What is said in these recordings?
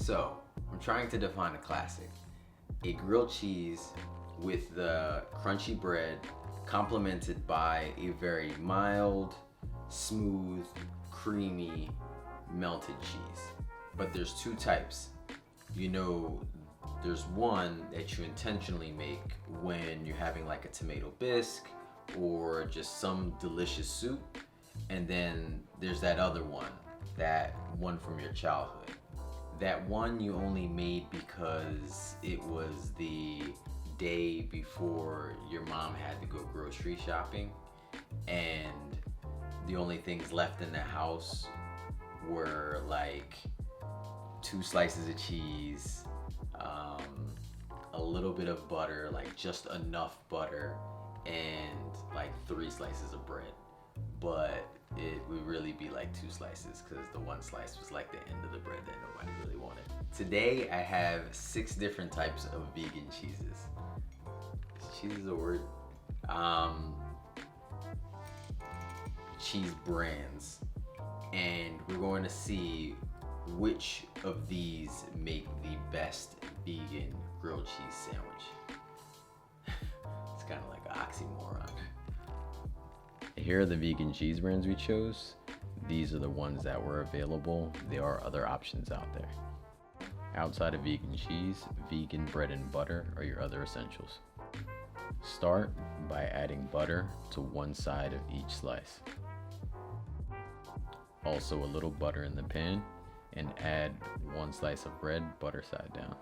So, I'm trying to define a classic. A grilled cheese with the crunchy bread complemented by a very mild, smooth, creamy, melted cheese. But there's two types. You know, there's one that you intentionally make when you're having like a tomato bisque or just some delicious soup. And then there's that other one, that one from your childhood. That one you only made because it was the day before your mom had to go grocery shopping and the only things left in the house were like 2 slices of cheese, a little bit of butter, like just enough butter, and like 3 slices of bread. But it would really be like 2 slices because the 1 slice was like the end of the bread that nobody really wanted. Today I have 6 different types of vegan cheeses. Cheese is a word. Cheese brands. And we're going to see which of these make the best vegan grilled cheese sandwich. It's kind of like an oxymoron. Here are the vegan cheese brands we chose. These are the ones that were available. There are other options out there. Outside of vegan cheese, vegan bread and butter are your other essentials. Start by adding butter to one side of each slice. Also a little butter in the pan, and add 1 slice of bread butter side down.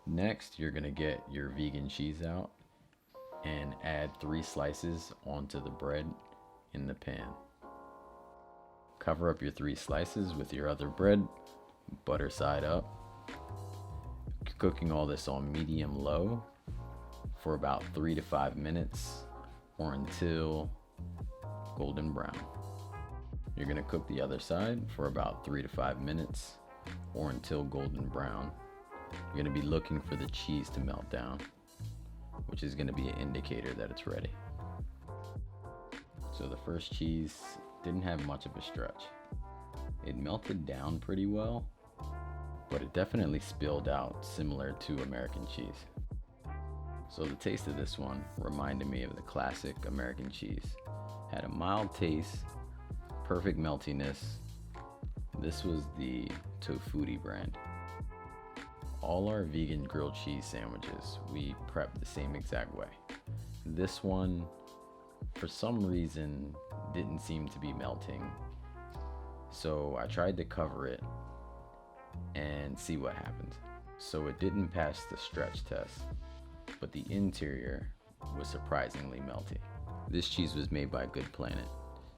Next, you're gonna get your vegan cheese out and add 3 slices onto the bread in the pan. Cover up your 3 slices with your other bread, butter side up. Cooking all this on medium low for about 3 to 5 minutes or until golden brown. You're gonna cook the other side for about 3 to 5 minutes or until golden brown. You're gonna be looking for the cheese to melt down, which is gonna be an indicator that it's ready. So the first cheese didn't have much of a stretch. It melted down pretty well, but it definitely spilled out similar to American cheese. So the taste of this one reminded me of the classic American cheese. Had a mild taste, perfect meltiness. This was the Tofutti brand. All our vegan grilled cheese sandwiches, we prep the same exact way. This one, for some reason, didn't seem to be melting. So I tried to cover it and see what happened. So it didn't pass the stretch test, but the interior was surprisingly melty. This cheese was made by Good Planet.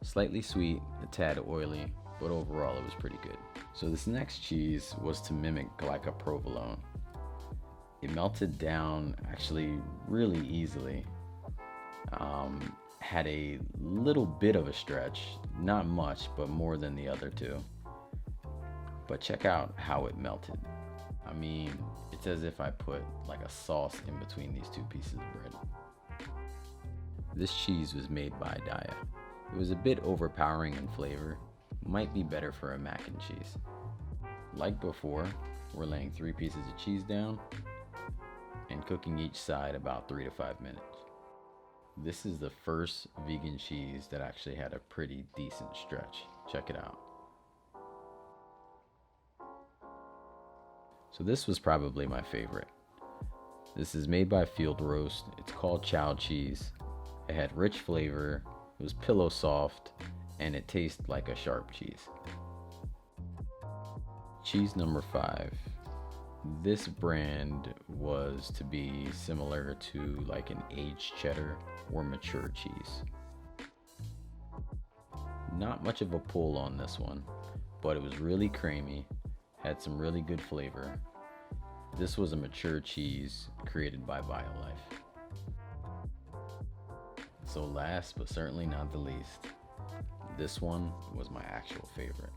Slightly sweet, a tad oily, but overall it was pretty good. So this next cheese was to mimic Daiya Provolone. It melted down actually really easily. Had a little bit of a stretch, not much, but more than the other two. But check out how it melted. I mean, it's as if I put like a sauce in between these 2 pieces of bread. This cheese was made by Daiya. It was a bit overpowering in flavor, might be better for a mac and cheese. Like before, we're laying 3 pieces of cheese down and cooking each side about 3 to 5 minutes. This is the first vegan cheese that actually had a pretty decent stretch. Check it out. So this was probably my favorite. This is made by Field Roast. It's called Chao cheese. It had rich flavor, it was pillow soft, and it tastes like a sharp cheese. Cheese number 5. This brand was to be similar to like an aged cheddar or mature cheese. Not much of a pull on this one, but it was really creamy, had some really good flavor. This was a mature cheese created by Violife. So last but certainly not the least, this one was my actual favorite.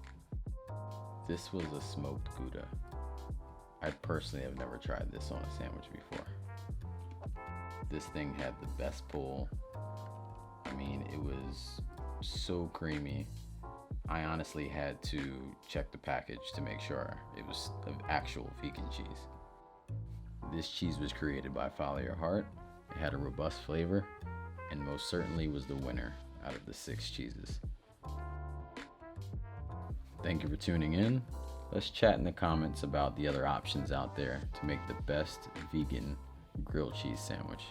This was a smoked Gouda. I personally have never tried this on a sandwich before. This thing had the best pull. I mean, it was so creamy, I honestly had to check the package to make sure it was an actual vegan cheese. This cheese was created by Follow Your Heart. It had a robust flavor and most certainly was the winner out of the 6 cheeses. Thank you for tuning in. Let's chat in the comments about the other options out there to make the best vegan grilled cheese sandwich.